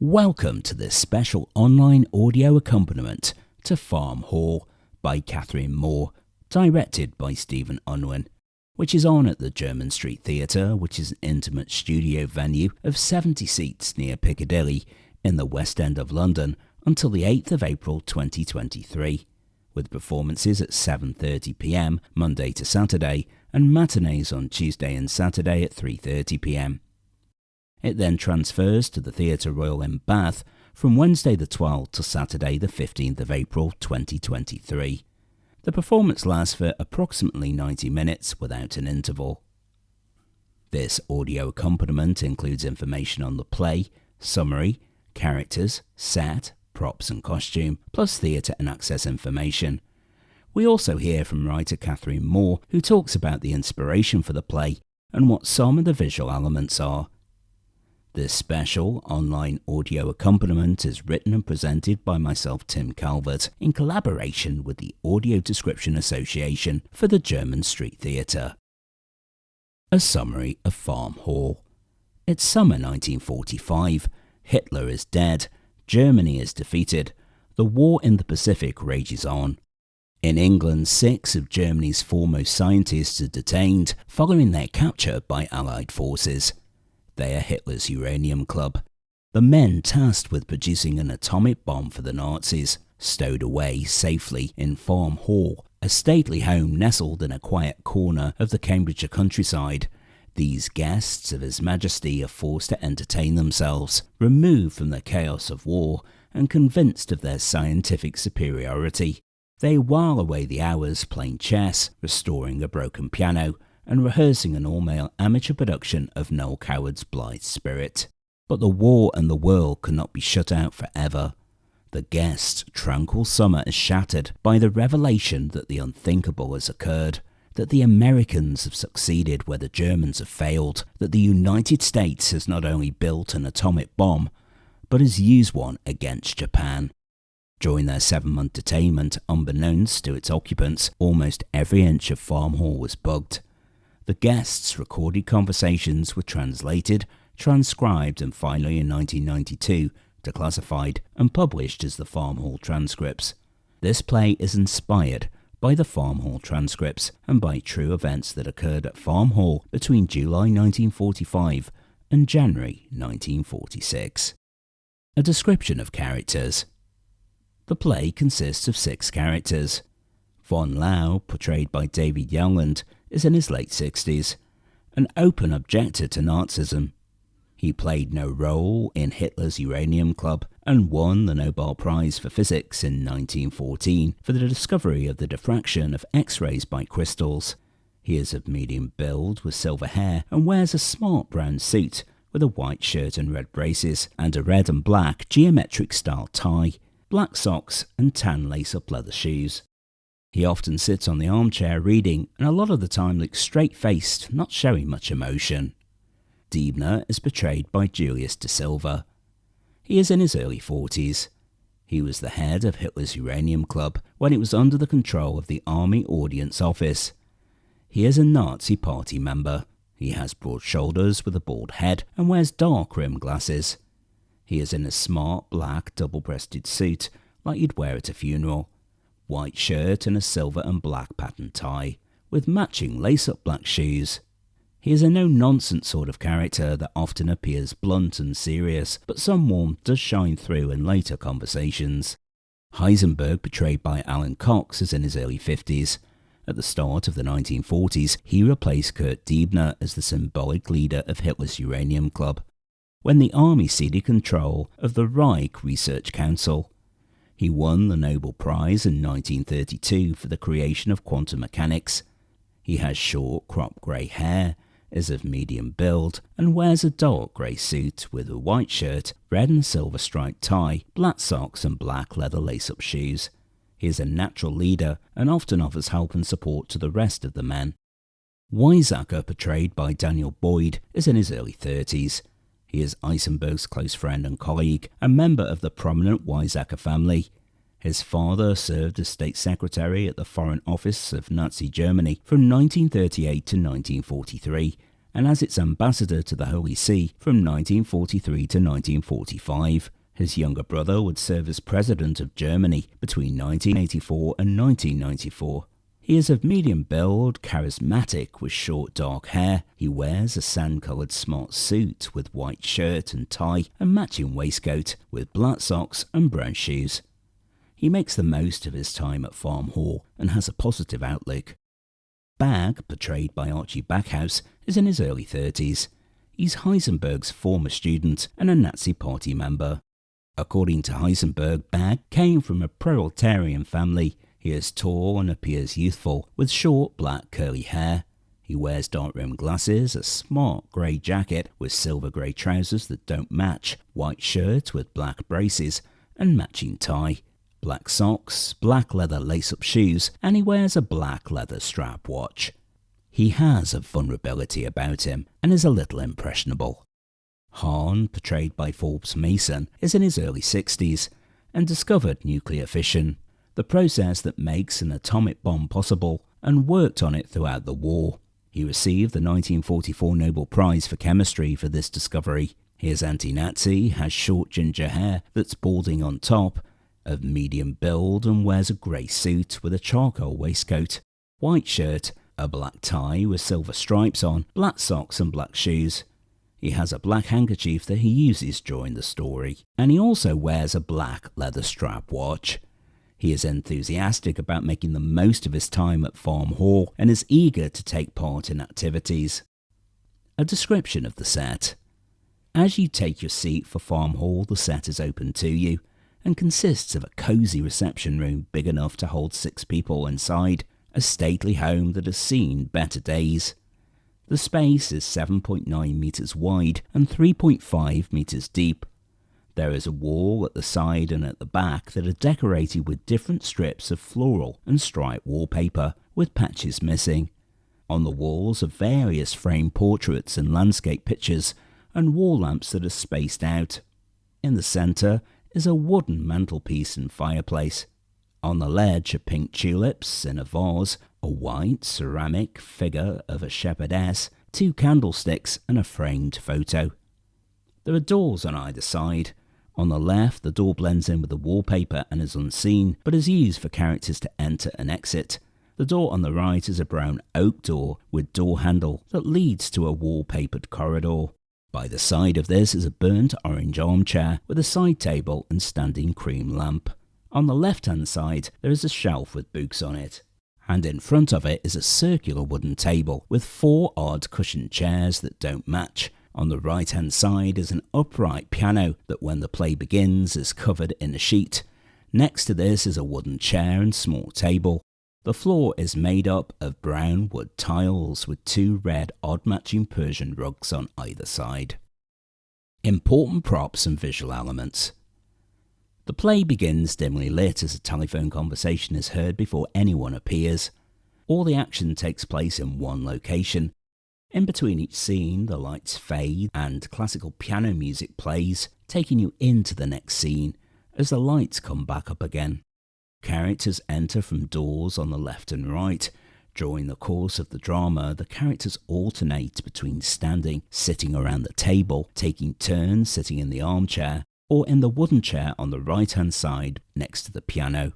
Welcome to this special online audio accompaniment to Farm Hall by Catherine Moore, directed by Stephen Unwin, which is on at the Jermyn Street Theatre, which is an intimate studio venue of 70 seats near Piccadilly in the West End of London until the 8th of April 2023, with performances at 7:30 p.m. Monday to Saturday and matinees on Tuesday and Saturday at 3:30 p.m. It then transfers to the Theatre Royal in Bath from Wednesday the 12th to Saturday the 15th of April 2023. The performance lasts for approximately 90 minutes without an interval. This audio accompaniment includes information on the play, summary, characters, set, props and costume, plus theatre and access information. We also hear from writer Catherine Moore, who talks about the inspiration for the play and what some of the visual elements are. This special online audio accompaniment is written and presented by myself, Tim Calvert, in collaboration with the Audio Description Association for the Jermyn Street Theatre. A summary of Farm Hall. It's summer 1945. Hitler is dead. Germany is defeated. The war in the Pacific rages on. In England, 6 of Germany's foremost scientists are detained following their capture by Allied forces. They are Hitler's Uranium Club, the men tasked with producing an atomic bomb for the Nazis, stowed away safely in Farm Hall, a stately home nestled in a quiet corner of the Cambridgeshire countryside. These guests of His Majesty are forced to entertain themselves, removed from the chaos of war and convinced of their scientific superiority. They while away the hours playing chess, restoring a broken piano, and rehearsing an all-male amateur production of Noel Coward's Blithe Spirit. But the war and the world could not be shut out forever. The guests' tranquil summer is shattered by the revelation that the unthinkable has occurred, that the Americans have succeeded where the Germans have failed, that the United States has not only built an atomic bomb, but has used one against Japan. During their 7-month detainment, unbeknownst to its occupants, almost every inch of Farm Hall was bugged. The guests' recorded conversations were translated, transcribed and finally in 1992 declassified and published as the Farm Hall transcripts. This play is inspired by the Farm Hall transcripts and by true events that occurred at Farm Hall between July 1945 and January 1946. A description of characters. The play consists of 6 characters. Von Lau, portrayed by David Yowland, is in his late 60s, an open objector to Nazism. He played no role in Hitler's Uranium Club and won the Nobel Prize for Physics in 1914 for the discovery of the diffraction of X-rays by crystals. He is of medium build with silver hair and wears a smart brown suit with a white shirt and red braces and a red and black geometric style tie, black socks and tan lace-up leather shoes. He often sits on the armchair reading and a lot of the time looks straight-faced, not showing much emotion. Diebner is portrayed by Julius De Silva. He is in his early 40s. He was the head of Hitler's Uranium Club when it was under the control of the Army Audience Office. He is a Nazi Party member. He has broad shoulders with a bald head and wears dark-rimmed glasses. He is in a smart black double-breasted suit like you'd wear at a funeral. White shirt and a silver and black patterned tie, with matching lace-up black shoes. He is a no-nonsense sort of character that often appears blunt and serious, but some warmth does shine through in later conversations. Heisenberg, portrayed by Alan Cox, is in his early 50s. At the start of the 1940s, he replaced Kurt Diebner as the symbolic leader of Hitler's Uranium Club, when the army ceded control of the Reich Research Council. He won the Nobel Prize in 1932 for the creation of quantum mechanics. He has short cropped grey hair, is of medium build, and wears a dark grey suit with a white shirt, red and silver striped tie, black socks and black leather lace-up shoes. He is a natural leader and often offers help and support to the rest of the men. Weizsäcker, portrayed by Daniel Boyd, is in his early 30s. He is Eisenberg's close friend and colleague, a member of the prominent Weizsäcker family. His father served as state secretary at the Foreign Office of Nazi Germany from 1938 to 1943, and as its ambassador to the Holy See from 1943 to 1945. His younger brother would serve as president of Germany between 1984 and 1994. He is of medium build, charismatic with short dark hair. He wears a sand-coloured smart suit with white shirt and tie and matching waistcoat with black socks and brown shoes. He makes the most of his time at Farm Hall and has a positive outlook. Bag, portrayed by Archie Backhouse, is in his early 30s. He's Heisenberg's former student and a Nazi Party member. According to Heisenberg, Bag came from a proletarian family. He is tall and appears youthful, with short black curly hair. He wears dark-rimmed glasses, a smart grey jacket with silver grey trousers that don't match, white shirt with black braces, and matching tie, black socks, black leather lace-up shoes, and he wears a black leather strap watch. He has a vulnerability about him and is a little impressionable. Hahn, portrayed by Forbes Mason, is in his early 60s and discovered nuclear fission, the process that makes an atomic bomb possible, and worked on it throughout the war. He received the 1944 Nobel Prize for Chemistry for this discovery. He is anti-Nazi, has short ginger hair that's balding on top, of medium build, and wears a grey suit with a charcoal waistcoat, white shirt, a black tie with silver stripes on, black socks and black shoes. He has a black handkerchief that he uses during the story, and he also wears a black leather strap watch. He is enthusiastic about making the most of his time at Farm Hall and is eager to take part in activities. A description of the set. As you take your seat for Farm Hall, the set is open to you and consists of a cosy reception room big enough to hold 6 people inside, a stately home that has seen better days. The space is 7.9 metres wide and 3.5 metres deep. There is a wall at the side and at the back that are decorated with different strips of floral and striped wallpaper, with patches missing. On the walls are various framed portraits and landscape pictures, and wall lamps that are spaced out. In the centre is a wooden mantelpiece and fireplace. On the ledge are pink tulips in a vase, a white ceramic figure of a shepherdess, 2 candlesticks and a framed photo. There are doors on either side. On the left, the door blends in with the wallpaper and is unseen, but is used for characters to enter and exit. The door on the right is a brown oak door with door handle that leads to a wallpapered corridor. By the side of this is a burnt orange armchair with a side table and standing cream lamp. On the left-hand side, there is a shelf with books on it, and in front of it is a circular wooden table with 4 odd cushioned chairs that don't match. On the right-hand side is an upright piano that when the play begins is covered in a sheet. Next to this is a wooden chair and small table. The floor is made up of brown wood tiles with 2 red odd-matching Persian rugs on either side. Important props and visual elements. The play begins dimly lit as a telephone conversation is heard before anyone appears. All the action takes place in one location. In between each scene, the lights fade and classical piano music plays, taking you into the next scene as the lights come back up again. Characters enter from doors on the left and right. During the course of the drama, the characters alternate between standing, sitting around the table, taking turns sitting in the armchair, or in the wooden chair on the right-hand side next to the piano.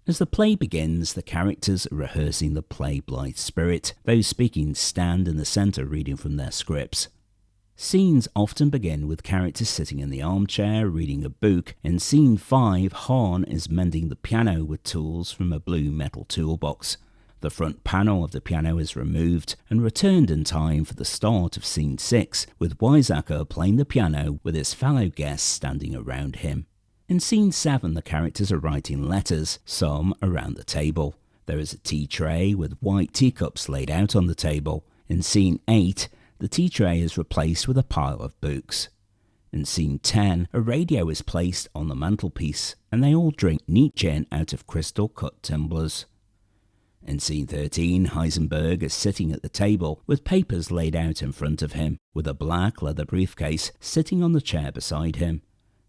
As the play begins, the characters are rehearsing the play Blithe Spirit. Those speaking stand in the centre reading from their scripts. Scenes often begin with characters sitting in the armchair reading a book. In scene 5, Hahn is mending the piano with tools from a blue metal toolbox. The front panel of the piano is removed and returned in time for the start of scene 6, with Weisacker playing the piano with his fellow guests standing around him. In scene 7, the characters are writing letters, some around the table. There is a tea tray with white teacups laid out on the table. In scene 8, the tea tray is replaced with a pile of books. In scene 10, a radio is placed on the mantelpiece, and they all drink neat gin out of crystal-cut tumblers. In scene 13, Heisenberg is sitting at the table with papers laid out in front of him, with a black leather briefcase sitting on the chair beside him.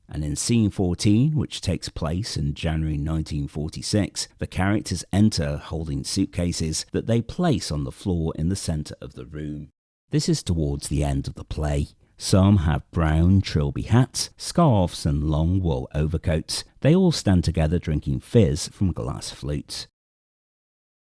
And in scene 14, which takes place in January 1946, the characters enter holding suitcases that they place on the floor in the centre of the room. This is towards the end of the play. Some have brown trilby hats, scarves and long wool overcoats. They all stand together drinking fizz from glass flutes.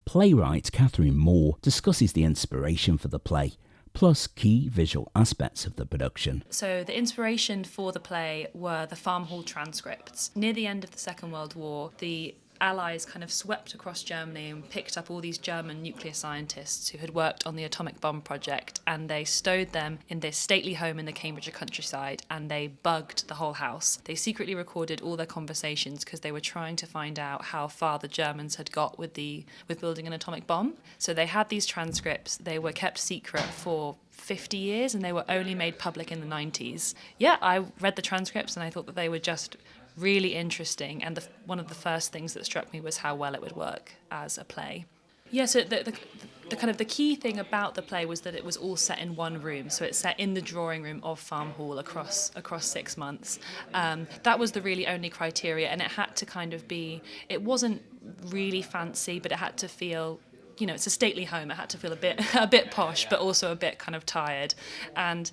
Playwright Catherine Moore discusses the inspiration for the play, plus key visual aspects of the production. So the inspiration for the play were the farm hall transcripts. Near the end of the Second World War, the Allies kind of swept across Germany and picked up all these German nuclear scientists who had worked on the atomic bomb project, and they stowed them in this stately home in the Cambridgeshire countryside, and they bugged the whole house. They secretly recorded all their conversations because they were trying to find out how far the Germans had got with building an atomic bomb. So they had these transcripts. They were kept secret for 50 years and they were only made public in the 90s. Yeah, I read the transcripts and I thought that they were just really interesting, and one of the first things that struck me was how well it would work as a play. Yeah, so the kind of the key thing about the play was that it was all set in one room. So it's set in the drawing room of Farm Hall across 6 months. That was the really only criteria, and it had to kind of be, it wasn't really fancy, but it had to feel, you know, it's a stately home. It had to feel a bit posh, but also a bit kind of tired. And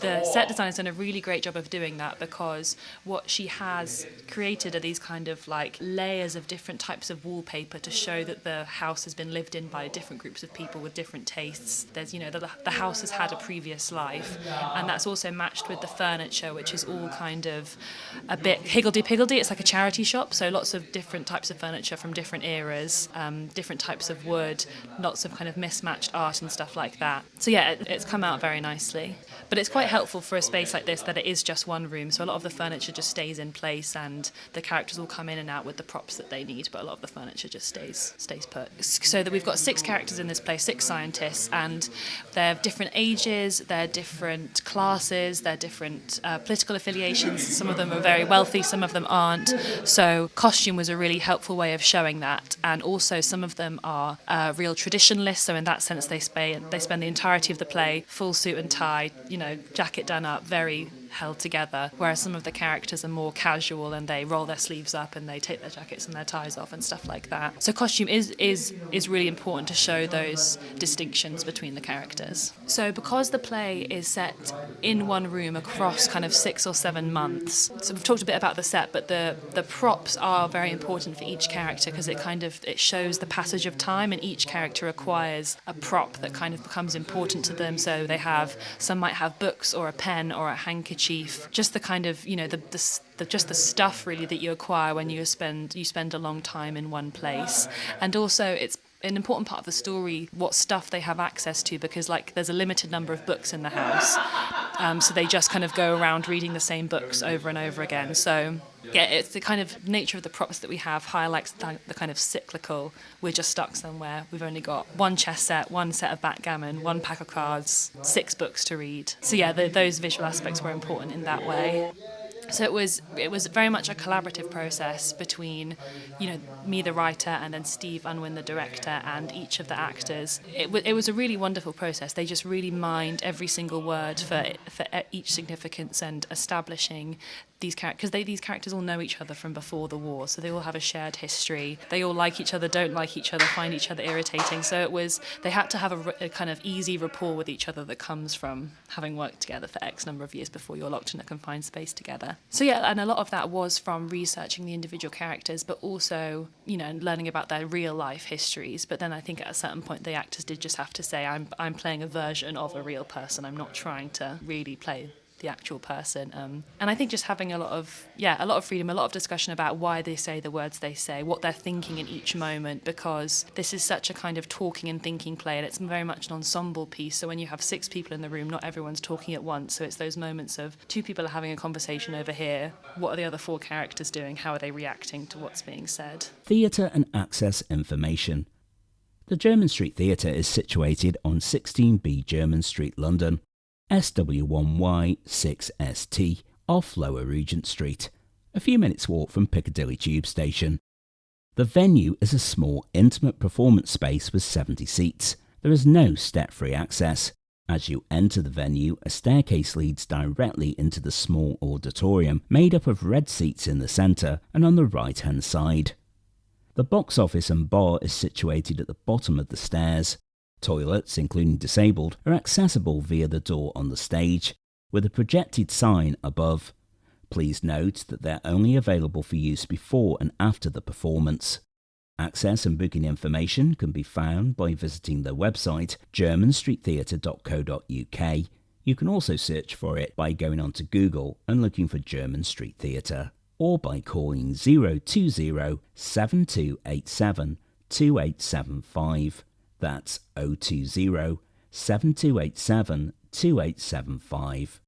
the set designer's done a really great job of doing that, because what she has created are these kind of like layers of different types of wallpaper to show that the house has been lived in by different groups of people with different tastes. There's, you know, the house has had a previous life, and that's also matched with the furniture, which is all kind of a bit higgledy-piggledy. It's like a charity shop, so lots of different types of furniture from different eras, different types of wood, lots of kind of mismatched art and stuff like that. So yeah, it's come out very nicely. But it's quite helpful for a space like this that it is just one room, so a lot of the furniture just stays in place and the characters will come in and out with the props that they need, but a lot of the furniture just stays put. So that we've got 6 characters in this play, 6 scientists, and they're different ages, they're different classes, they're different political affiliations. Some of them are very wealthy, some of them aren't. So costume was a really helpful way of showing that, and also some of them are real traditionalists, so in that sense they spend the entirety of the play full suit and tie, you know, jacket done up, very held together, whereas some of the characters are more casual and they roll their sleeves up and they take their jackets and their ties off and stuff like that. So costume is really important to show those distinctions between the characters. So because the play is set in one room across kind of 6 or 7 months, so we've talked a bit about the set, but the props are very important for each character, because it shows the passage of time, and each character acquires a prop that kind of becomes important to them. So some might have books or a pen or a handkerchief, just the kind of, you know, just the stuff really that you acquire when you spend a long time in one place. And also it's an important part of the story what stuff they have access to, because like there's a limited number of books in the house, so they just kind of go around reading the same books over and over again. So yeah, it's the kind of nature of the props that we have highlights the kind of cyclical, we're just stuck somewhere, we've only got one chess set, one set of backgammon, one pack of cards, 6 books to read. So yeah, those visual aspects were important in that way. So it was very much a collaborative process between, you know, me the writer and then Steve Unwin the director and each of the actors. It was a really wonderful process. They just really mined every single word for each significance and establishing these characters, because these characters all know each other from before the war, so they all have a shared history. They all like each other, don't like each other, find each other irritating. So they had to have a kind of easy rapport with each other that comes from having worked together for X number of years before you're locked in a confined space together. So yeah, and a lot of that was from researching the individual characters, but also, you know, learning about their real life histories. But then I think at a certain point the actors did just have to say, I'm playing a version of a real person. I'm not trying to really play the actual person, and I think just having a lot of freedom, a lot of discussion about why they say the words they say, what they're thinking in each moment, because this is such a kind of talking and thinking play, and it's very much an ensemble piece. So when you have 6 people in the room, not everyone's talking at once, so it's those moments of 2 people are having a conversation over here, what are the other 4 characters doing, how are they reacting to what's being said. Theatre and access information. The Jermyn Street Theatre is situated on 16B Jermyn Street, London, SW1Y6ST, off Lower Regent Street, a few minutes' walk from Piccadilly Tube Station. The venue is a small, intimate performance space with 70 seats. There is no step-free access. As you enter the venue, a staircase leads directly into the small auditorium, made up of red seats in the centre and on the right-hand side. The box office and bar is situated at the bottom of the stairs. Toilets, including disabled, are accessible via the door on the stage, with a projected sign above. Please note that they're only available for use before and after the performance. Access and booking information can be found by visiting their website, germanstreettheatre.co.uk. You can also search for it by going onto Google and looking for German Street Theatre, or by calling 020 7287 2875. That's 020 7287 2875.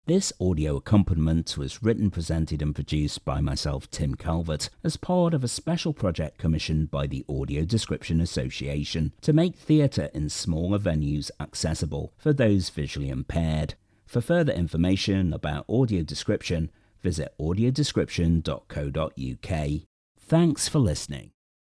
This audio accompaniment was written, presented and produced by myself, Tim Calvert, as part of a special project commissioned by the Audio Description Association to make theatre in smaller venues accessible for those visually impaired. For further information about audio description, visit audiodescription.co.uk. Thanks for listening.